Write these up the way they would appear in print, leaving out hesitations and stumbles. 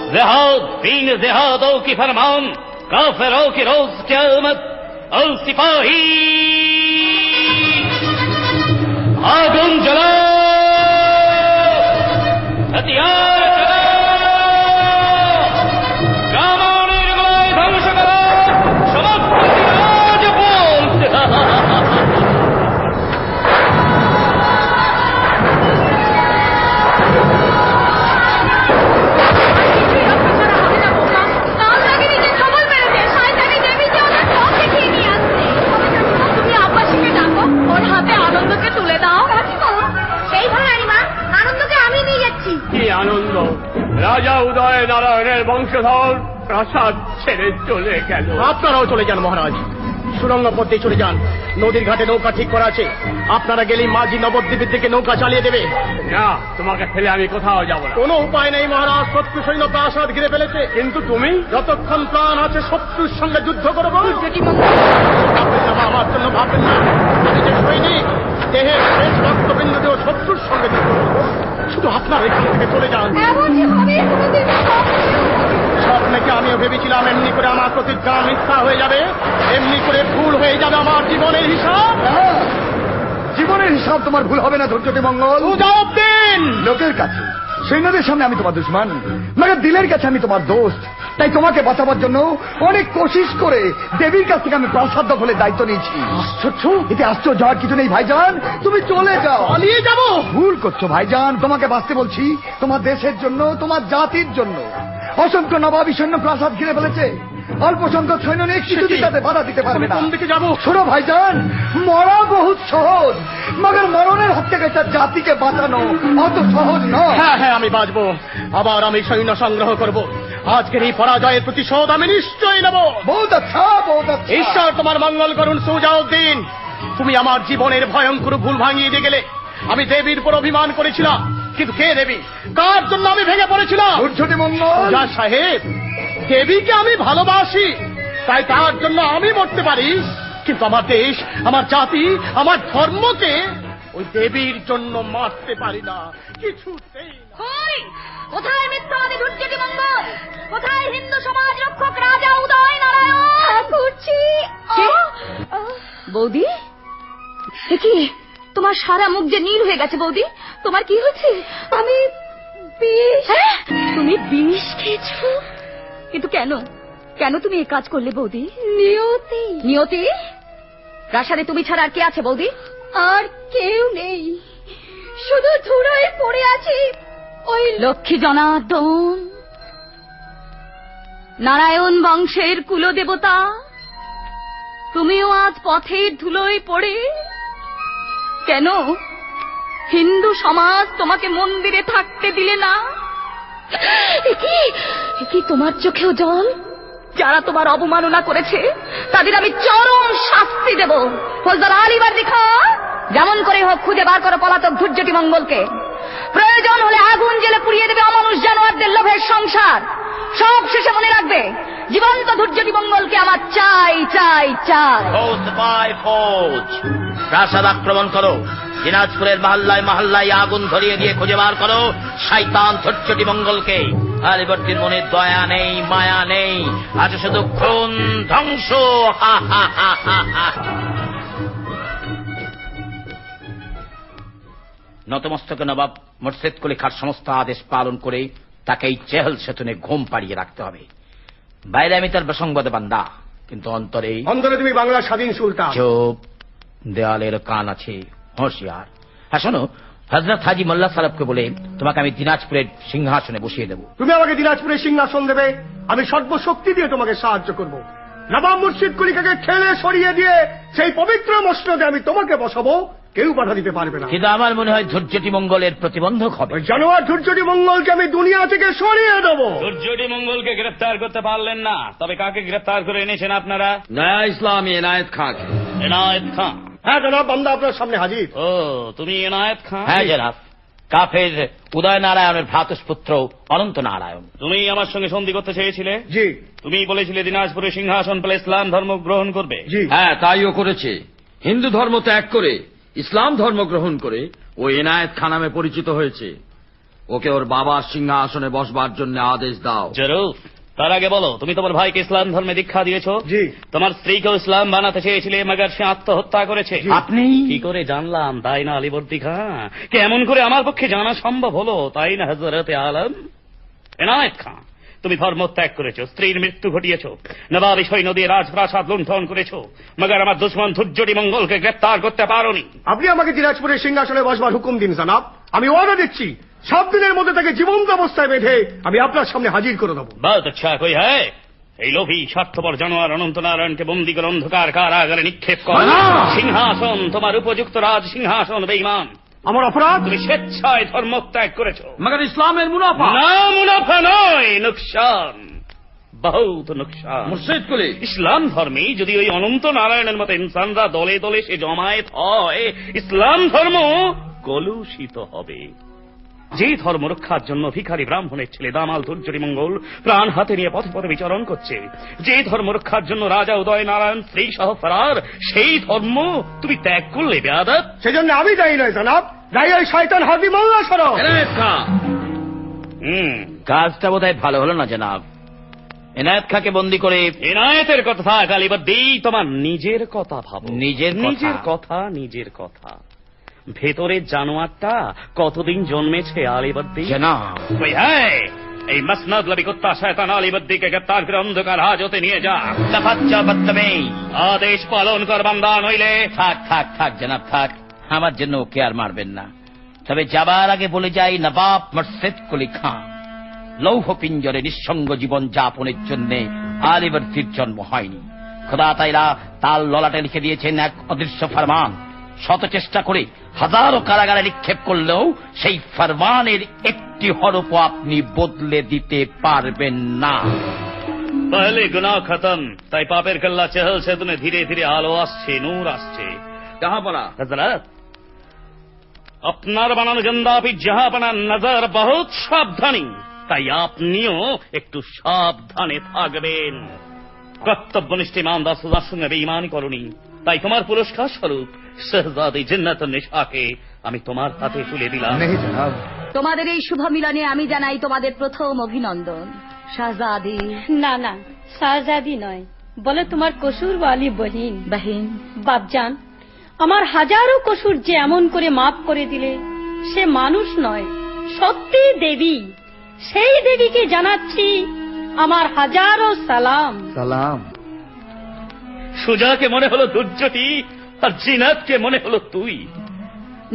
जिहाद दीन जिहादों की फरमान, काफिरों की रोज क़यामत। ओ सिपाही, आगुन जलाओ, हथियार चलाओ, कामानेर गुलाय ধ্বংস করো, সমগ্র রাজপথ। আনন্দ, রাজা উদয় নারায়ণের বংশধর প্রাসাদ ছেড়ে চলে গেল। আপনারাও চলে যান মহারাজ, সুরঙ্গ পথে চলে যান। নদীর ঘাটে নৌকা ঠিক করা আছে, আপনারা গেলেই মাঝি নবদ্বীপের দিকে নৌকা চালিয়ে দেবে। না, তোমাকে ফেলে আমি কোথাও যাব না। কোনো উপায় নেই মহারাজ, শত্রু সৈন্য প্রাসাদ ঘিরে ফেলেছে। কিন্তু তুমি যতক্ষণ প্রাণ আছে শত্রুর সঙ্গে যুদ্ধ করবো। আমার জন্য ভাববেন না, আমি যে সৈনিক, দেহের শেষ রক্তবিন্দুতেও শত্রুর সঙ্গে যুদ্ধ করবো। শুধু আপনার এখান থেকে চলে যান। স্বপ্নকে আমিও ভেবেছিলাম এমনি করে আমার প্রতিজ্ঞা মিথ্যা হয়ে যাবে, এমনি করে ভুল হয়ে যাবে আমার জীবনের হিসাব। জীবনের হিসাব তোমার ভুল হবে না ধৈর্যটি মঙ্গল। উজাউদ্দিন, লোকের কাছে সৈন্যদের সামনে আমি তোমার দুশ্মন, মগর দিলের কাছে আমি তোমার দোস্ত। তাই তোমাকে বাঁচাবার জন্য অনেক কোশিশ করে দেবীর কাছ থেকে আমি প্রাসাদ দখলের দায়িত্ব নিয়েছি। আশ্চর্য, এতে আশ্চর্য হওয়ার কিছু নেই ভাইজান, তুমি চলে যাও। পালিয়ে যাব? ভুল করছো ভাইজান, তোমাকে বাঁচতে বলছি, তোমার দেশের জন্য, তোমার জাতির জন্য। অসংখ্য নবাবী সৈন্য প্রাসাদ ঘিরে ফেলেছে, অল্প সংখ্যক সৈন্য নিয়ে কিছুতেই তাতে বাধা দিতে পারবে না। কোন দিকে যাবো? শোনো ভাইজান, মরা বহুত সহজ, মগর মরণের হাত থেকে তার জাতিকে বাঁচানো অত সহজ নয়। হ্যাঁ হ্যাঁ, আমি বাঁচবো, আবার আমি সৈন্য সংগ্রহ করব। আজকের এই পরাজয়ের প্রতিশোধ আমি নিশ্চয়ই নেব। বহুত আচ্ছা, বহুত আচ্ছা। ঈশ্বর তোমার মঙ্গল করুন সুজাউদ্দিন। তুমি আমার জীবনের ভয়ঙ্কর ভুল ভাঙিয়ে দিয়ে গেলে। আমি দেবীর উপর অভিমান করেছিলাম, কিন্তু কে দেবী, কার জন্য আমি ভেঙে পড়েছিলাম? ধৈর্যটি মঙ্গল। যা সাহেব, দেবীকে আমি ভালোবাসি, তাই তার জন্য আমি মরতে পারি, কিন্তু আমার দেশ, আমার জাতি, আমার ধর্মকে ওই দেবীর জন্য মারতে পারি না, কিছুতেই না। কোথায় মিথ্যাবাদী ধৈর্যটি মঙ্গল? কোথায় হিন্দু সমাজ রক্ষক রাজা উদয় নারায়ণ? করছি বৌদি, কি তোমার সারা মুখ যে নীল হয়ে গেছে বৌদি, তোমার কি হয়েছে? আমি বিষ। তুমি বিষ খেয়েছো? কিন্তু কেন, কেন তুমি এই কাজ করলে বৌদি? নিয়তি। নিয়তি? প্রাসাদে তুমি ছাড়া আর কে আছে বৌদি? আর কেউ নেই, শুধু ধুলোয় পড়ে আছি ওই লক্ষ্মী জনার্দন, নারায়ণ বংশের কুলদেবতা। তুমিও আজ পথের ধুলোয় পড়ে। কেন হিন্দু সমাজ তোমাকে মন্দিরে থাকতে দিলে না? কি তোমার চোখেও জল? যারা তোমার অবমাননা করেছে তাদের আমি চরম শাস্তি দেব। ফৌজদার আলিবর্দী খাঁ, যেমন করে হোক খুঁজে বার করো পলাতক ধৈর্যটি মঙ্গলকে। প্রয়োজন হলে আগুন জেলে পুড়িয়ে দেবে অমানুষ জানোয়ারদের লোভের সংসার। সব শেষে মনে রাখবে, জীবন্ত ধৈর্যটি মঙ্গলকে আমার চাই চাই চাই। ফৌজ, প্রাসাদ আক্রমণ করো, দিনাজপুরের মহল্লায় মহল্লায় আগুন ধরিয়ে দিয়ে খুঁজে বার করো শয়তান ধৈর্যটি মঙ্গলকে। আলিবর্দীর মনে দয়া নেই, মায়া নেই, আছে শুধু খুন, ধ্বংস। নতমস্তকে নবাব মুর্শিদ কুলি খাঁর সমস্ত আদেশ পালন করে তাকে এই চেহল সেতুনে ঘুম পাড়িয়ে রাখতে হবে। বাইরে আমি তার প্রসঙ্গতে বান্দা, কিন্তু অন্তরে অন্তরে তুমি বাংলার স্বাধীন সুলতান। চুপ, দেওয়ালের কান আছে, হোশিয়ার। হ্যাঁ শোনো, হযরত হাজী মোল্লা সাহেবকে বলে তোমাকে আমি দিনাজপুরের সিংহাসনে বসিয়ে দেব। তুমি আমাকে দিনাজপুরের সিংহাসন দেবে, আমি সর্বশক্তি দিয়ে তোমাকে সাহায্য করব। নবাব মুর্শিদ কুলি খাঁকে ঠেলে সরিয়ে দিয়ে সেই পবিত্র মসনদে আমি তোমাকে বসাবো, কেউ বাধা দিতে পারবে না। কিন্তু আমার মনে হয় ধৈর্যটি মঙ্গলের প্রতিবন্ধক হবে। জানোয়ার ধৈর্যটি মঙ্গলকে আমি দুনিয়া থেকে সরিয়ে দেবো। ধৈর্যটি মঙ্গলকে গ্রেফতার করতে পারলেন না, তবে কাকে গ্রেফতার করে এনেছেন আপনারা? নয়া ইসলামী এনায়েত খাঁ। এনায়েত খাঁ? হ্যাঁ জনাব, বান্দা আপনার সামনে হাজির। ও, তুমি এনায়েত খাঁ? হ্যাঁ জনাব, কাফের উদয় নারায়ণের ভ্রাতুষ্পুত্র অনন্ত নারায়ণ। তুমি আমার সঙ্গে সন্ধি করতে চেয়েছিলে? জি। তুমি বলেছিলে দিনাজপুরে সিংহাসন পেলে ইসলাম ধর্ম গ্রহণ করবে। জি। হ্যাঁ, তাইও করেছে। হিন্দু ধর্ম ত্যাগ করে ইসলাম ধর্ম গ্রহণ করে ও এনায়েত খাঁ নামে পরিচিত হয়েছে। ওকে ওর বাবার সিংহাসনে বসবার জন্য আদেশ দাও। জরুর। তার আগে বলো, তুমি তোমার ভাইকে ইসলাম ধর্মে দীক্ষা দিয়েছো? জি। তোমার স্ত্রীকেও ইসলাম বানাতে চেয়েছিলে, মগর সে আত্মহত্যা করেছে। আপনি কি করে জানলাম, তাই না আলীবর্দী খাঁ? কেমন করে আমার পক্ষে জানা সম্ভব হলো, তাই না হযরতে আলম? এনায়েত খাঁ, তুমি ধর্ম ত্যাগ করেছো, স্ত্রীর মৃত্যু ঘটিয়েছো, নবাবী সৈন্য দিয়ে রাজপ্রাসাদ লুণ্ঠন করেছো, মগর আমার দুশ্মন ধৈর্যটি মঙ্গলকে গ্রেপ্তার করতে পারোনি। আপনি আমাকে দিনাজপুরের সিংহাসনে বসবার হুকুম দিন জনাব। আমি অর্ডার দিচ্ছি 7 দিনের মধ্যে তাকে জীবন্ত অবস্থায় বেঁধে আমি আপনার সামনে হাজির করে দেবো। বহুত আচ্ছা, কই হ্যাঁ এই লোভী স্বার্থপর জানোয়ার অনন্ত নারায়ণকে বন্দী করে অন্ধকার কারাগারে নিক্ষেপ কর। সিংহাসন তোমার উপযুক্ত রাজ সিংহাসন বেঈমান। আমার অপরাধ? তুমি স্বেচ্ছায় ধর্ম ত্যাগ করেছো। মগর ইসলামের মুনাফা। না, মুনাফা নয়, নুকসান, বহুত নুকসান। মুর্শিদ কুলি, ইসলাম ধর্মে যদি ওই অনন্ত নারায়ণের মতো ইনসানরা দলে দলে সে জমায়েত হয়, ইসলাম ধর্ম কলুষিত হবে। যে ধর্ম রক্ষার জন্য ভিখারি ব্রাহ্মণের ছেলে দামাল ধৈর্যটি মঙ্গল প্রাণ হাতে নিয়ে পথে পথে বিচরণ করছে, যে ধর্ম রক্ষার জন্য রাজা উদয় নারায়ণ স্ত্রী সহ ফরার, সেই ধর্ম তুমি ত্যাগ করলে বেয়াদব। সেজন্য আমি দায়ী নয় জনাব, দায়ী ওই শয়তান হাদি মোল্লা সরো। এনায়েত খাঁ, কাজটা বোধহয় ভালো হলো না জনাব। এনায়েত খাঁকে বন্দী করে এনায়েতের কথা থাক আলীবর্দী, তোমার নিজের কথা ভাবো। নিজের নিজের কথা ভেতরের জানোয়ারটা কতদিন জন্মেছে আলীবর্দী? জনাব। ওই হ্যাঁ, এই মসনদ লবি কুত্তা শয়তান আলীবর্দীকে গ্রেপ্তার করে অন্ধকার হাজতে নিয়ে যা। তাফাজ্জা বদতমেই। আদেশ পালন কর বান্দা, নইলে থাক থাক থাক জনাব থাক, আমার জন্য ওকে আর মারবেন না। তবে যাবার আগে বলে যাই, নবাব মুর্শিদ কুলি খাঁ লৌহ পিঞ্জরে নিঃসঙ্গ জীবন যাপনের জন্য আলীবর্দীর জন্ম হয়নি। খোদা তাইলা তার ললাটে লিখে দিয়েছেন এক অদৃশ্য ফরমান। শত চেষ্টা করে হাজারো কারাগারে নিক্ষেপ করলেও সেই ফরমানের একটি হরফও আপনি বদলে দিতে পারবেন না। পহলে গুনাহ খতম, তাই পাপের কল্লা চেহল সে তুমি ধীরে ধীরে আলো আসছে, নূর আসছে। জাহাপনা, হযরত, আপনার বানানো জন্দাপি জাহাপনা নজর বহুত সাবধানী, তাই আপনিও একটু সাবধানে থাকবেন। কর্তব্যনিষ্ঠ ইমানদার সুজার সঙ্গে বেঈমানি করনি, তাই তোমার পুরস্কার স্বরূপ শাহজাদী জিন্নাত নিশাকে আমি তোমার হাতে তুলে দিলাম। নেই জনাব। তোমাদের এই শুভ মিলনে আমি জানাই তোমাদের প্রথম অভিনন্দন। শাহজাদি। না না, শাহজাদি নয়, বলে তোমার কসুরওয়ালি বহিন। বাহিন। বাপজান, আমার হাজারো কসুর যে এমন করে মাফ করে দিলে, সে মানুষ নয়, সত্যি দেবী। সেই দেবীকে জানাচ্ছি আমার হাজারো সালাম। সালাম। সুজাকে মনে হলো ধৈর্যটি, আর জিনাতকে মনে হলো তুই।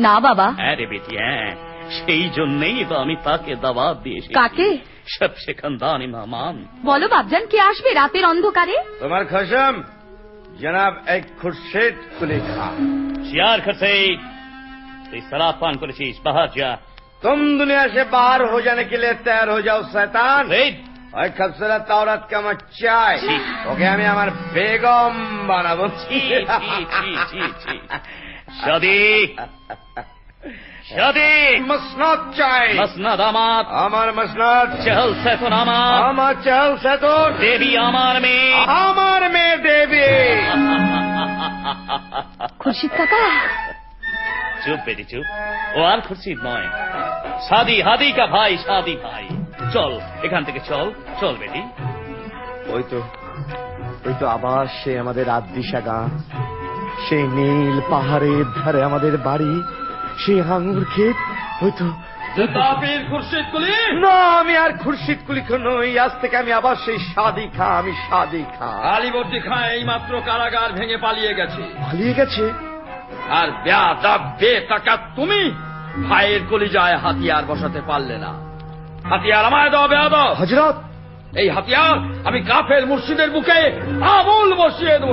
না বাবা। হ্যাঁ রে বেটি, হ্যাঁ, সেই জন্যই তো আমি তাকে দাওয়াত দিয়েছি। কাকে? সব সে খানদানি মেহমান। বলো বাপজান, কে আসবে রাতের অন্ধকারে? তোমার খসম জনাব এক খুরশেদ কুলি খাঁ। শিয়ার খরসেদ, তুই শরাব পান করেছিস, বাহার যা। तुम दुनिया से बाहर हो जाने के लिए तैयार हो जाओ शैतान। রেড, ওই খবসরা তাওরাত কামা চাই, ওকে আমি আমার বেগম বানাবো। ছি, ছি, ছি, ছি, ছি। শাদি, শাদি, মসনদ চাই, মসনদ আমার, আমার মসনদ, চেহল সেতন আমার, আমার চহল সেতুর, দেবী আমার মেয়ে। আমার মেয়ে দেবী। খুরশিদ কাকা। চুপ বেটি চুপ, ও আর খুরশিদ নয়, শাদি হাদি কা ভাই, শাদি ভাই। চল এখান থেকে, চল চল বেটি। ওই তো আবার সে আমাদের আদিশা গাঁ, সেই নীল পাহাড়ের ধারে আমাদের বাড়ি, সেই আঙ্গুর ক্ষেত। ওই তো জন্দাপির খুরশিদ কুলি। না, আমি আর খুরশিদ কুলি নই, আজ থেকে আমি আবার সেই শাদি খাঁ। আমি শাদি খাঁ। আলীবর্দী খাঁ এই মাত্র কারাগার ভেঙে পালিয়ে গেছে। পালিয়ে গেছে? আর বেয়াদব বেতাকাত তুমি ভাইয়ের কলিজায় হাতিয়ার বসাতে পারলে না। হাতিয়ার আমায় দাও বেয়াদব। হযরত, এই হাতিয়ার আমি কাফের মুর্শিদের বুকে আবুল বসিয়ে দেবো।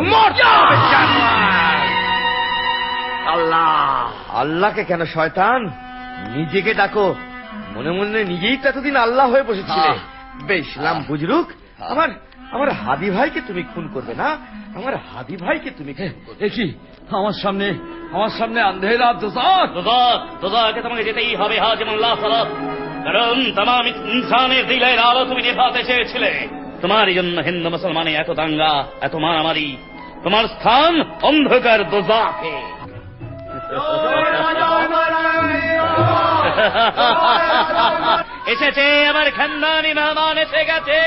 আল্লাহ। আল্লাহকে কেন শয়তান? নিজেকে ডাকো। মনে মনে নিজেই তো এতদিন আল্লাহ হয়ে বসেছিলে। বেশ, নাম বুজরুক, আমার হাদি ভাইকে তুমি খুন করবে না? আমার হাদি ভাইকে তুমি খুন করবে? দেখি আমার সামনে আন্ধেরা দোজাক। তোকে তোমাকে যেতেই হবে হাজিমুল্লাহ সালাত, কারণ তামাম ইনসানের দিলের আলো তুমি নেভাতে চেয়েছিলে। তোমারই জন্য হিন্দু মুসলমানে এত দাঙ্গা, এত মারামারি। তোমার স্থান অন্ধকার দোজাকে। এসেছে আমার খানদানি মেহমান, এসে গেছে।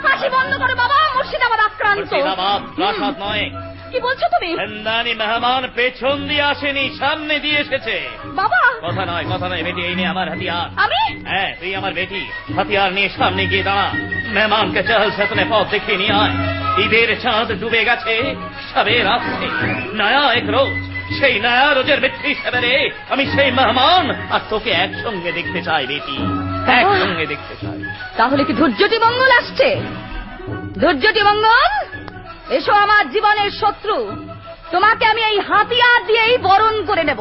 হাসি বন্ধ করো বাবা, মুর্শিদাবাদ আক্রান্ত। মুর্শিদাবাদ প্রাসাদ নয়, কি বলছো তুমি খানদানি মেহমান পেছন দিয়ে আসেনি, সামনে দিয়ে এসেছে। বাবা? কথা নয়, কথা নয় বেটি, এই নে আমার হাতিয়ার। আমি? হ্যাঁ, তুই আমার বেটি, হাতিয়ার নিয়ে সামনে গিয়ে দাঁড়া। মেহমানকে চহল সতনে পথ দেখিয়ে নিয়ে আয়। ঈদের চাঁদ ডুবে গেছে, সবে রাত্রে, নয়া এক রোজ। সেই নয়া রোজের মৃত্যু হিসেবে আমি সেই মেহমান আর তোকে একসঙ্গে দেখতে চাই বেটি, একসঙ্গে দেখতে চাই। তাহলে কি ধৈর্যটি মঙ্গল আসছে? ধৈর্যটি মঙ্গল, এসো আমার জীবনের শত্রু, তোমাকে আমি এই হাতিয়ার দিয়েই বরণ করে নেব।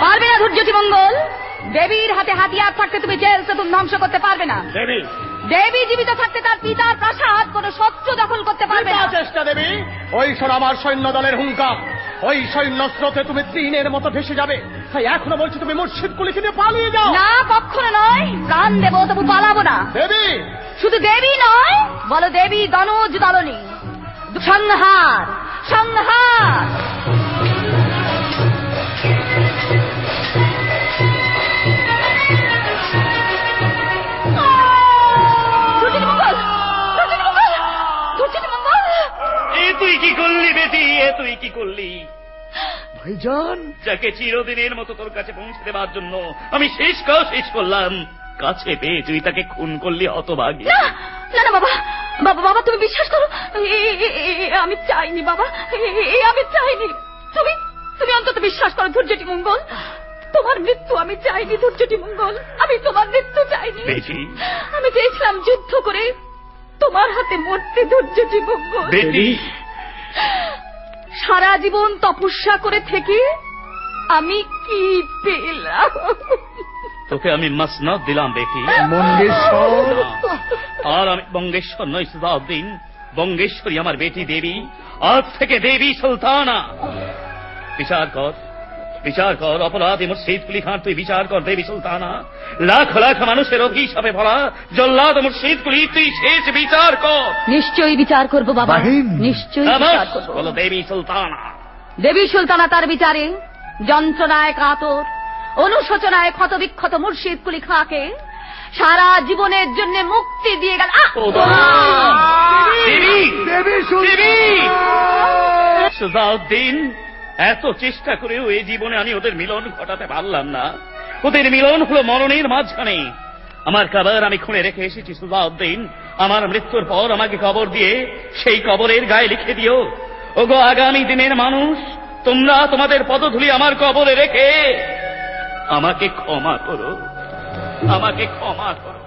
পারবে না ধৈর্যটি মঙ্গল, দেবীর হাতে হাতিয়ার থাকতে তুমি জেল সেতুন ধ্বংস করতে পারবে না। দেবী জীবিত থাকতে তার পিতার প্রাসাদ কোন শত্রু দখল করতে পারবে না। চেষ্টা দেবী, ওই শোন আমার সৈন্য দলের হুঙ্কার, ওই সৈন্য স্রোতে তুমি তৃণের মতো ভেসে যাবে। তাই এখনো বলছি তুমি মুর্শিদ কুলিকে নিয়ে পালিয়ে যাও। না, কখনো নয়, প্রাণ দেবো তবু পালাবো না। দেবী? শুধু দেবী নয়, বলো দেবী দনুজ দলনী। সংহার, সংহার। তুই কি করলি বেটি, এ তুই কি করলি? ভাইজান, যাকে চিরদিনের মতো তোর কাছে পৌঁছে দেবার জন্য আমি শেষ কাজ শেষ করলাম, কাছে পেয়ে তুই তাকে খুন করলি হতভাগী। না না না বাবা, বাবা বাবা তুমি বিশ্বাস করো, আমি চাইনি বাবা, আমি চাইনি। তুমি তুমি অন্তত বিশ্বাস করো ধৈর্যটি মঙ্গল, তোমার মৃত্যু আমি চাইনি। ধৈর্যটি মঙ্গল, আমি তোমার মৃত্যু চাইনি। আমি চেয়েছিলাম যুদ্ধ করে তোমার হাতে মরতে। ধৈর্যটি মঙ্গল, বেটি, সারা জীবন তপস্যা করে থেকে আমি কি পেলাম? তোকে আমি মসনদ দিলাম বেটি, মঙ্গেশ্বর। আর আমি বঙ্গেশ্বর নই সুজাউদ্দিন, বঙ্গেশ্বরী আমার বেটি দেবী, আজ থেকে দেবী সুলতানা। বিচার কর, বিচার কর, অপরাধী মুর্শিদ কুলি খান তুই বিচার কর। দেবী সুলতানা, লাখ লাখ মানুষের অভিশাপে ভরা জল্লাদ মুর্শিদ কুলি, তুই শেষ বিচার কর। নিশ্চয়ই বিচার করবো বাবা, বাহিন। নিশ্চয়ই বিচার করবো। বলো দেবী সুলতানা। দেবী সুলতানা তার বিচারে যন্ত্রণায় কাতর, অনুশোচনায় ক্ষত বিক্ষত মুর্শিদ কুলি খাঁকে সারা জীবনের জন্য মুক্তি দিয়ে গেল। দেবী, দেবী দেবী সুজাউদ্দিন, এত চেষ্টা করেও এই জীবনে আমি ওদের মিলন ঘটাতে পারলাম না। ওদের মিলন হলো মরণের মাঝখানে। আমার কবর আমি খুঁড়ে রেখে এসেছি সুজাউদ্দিন, আমার মৃত্যুর পর আমাকে কবর দিয়ে সেই কবরের গায়ে লিখে দিও, ওগো আগামী দিনের মানুষ, তোমরা তোমাদের পদধূলি আমার কবরে রেখে আমাকে ক্ষমা করো, আমাকে ক্ষমা করো।